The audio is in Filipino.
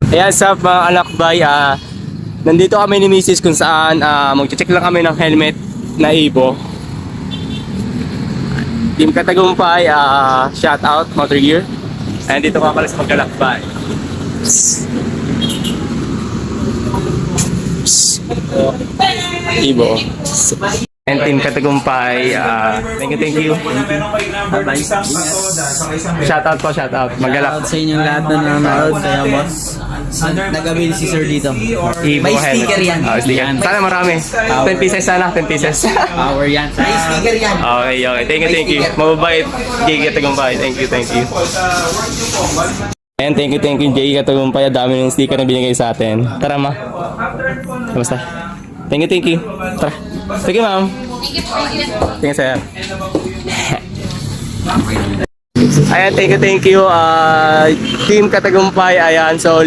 Ayan sa mga alakbay, nandito kami ni Mrs. kung saan mag-check lang kami ng helmet na Evo. Team Katagumpay, shout out, Motor Gear. Ayan dito ka pala sa mag-alakbay. Evo. And Team Katagumpay, thank you. Shout out po, shout out. Shoutout sa inyong lahat na nanonood. Kaya boss, nag-avail si sir dito. Evo May helmet. sticker yan. Sticker. Sana marami. 10 pieces sana, 10 pieces. Power yan. May sticker yan. Okay. Thank you. Mababait. Jay Katagumpay. Thank you. And thank you, Jay Katagumpay. Dami ng sticker na binigay sa atin. Tara, ma. Kamusta? Thank you. Tara. Sige, ma'am. Thank you, sir. Ayan, thank you. Team Katagumpay. Ayan, so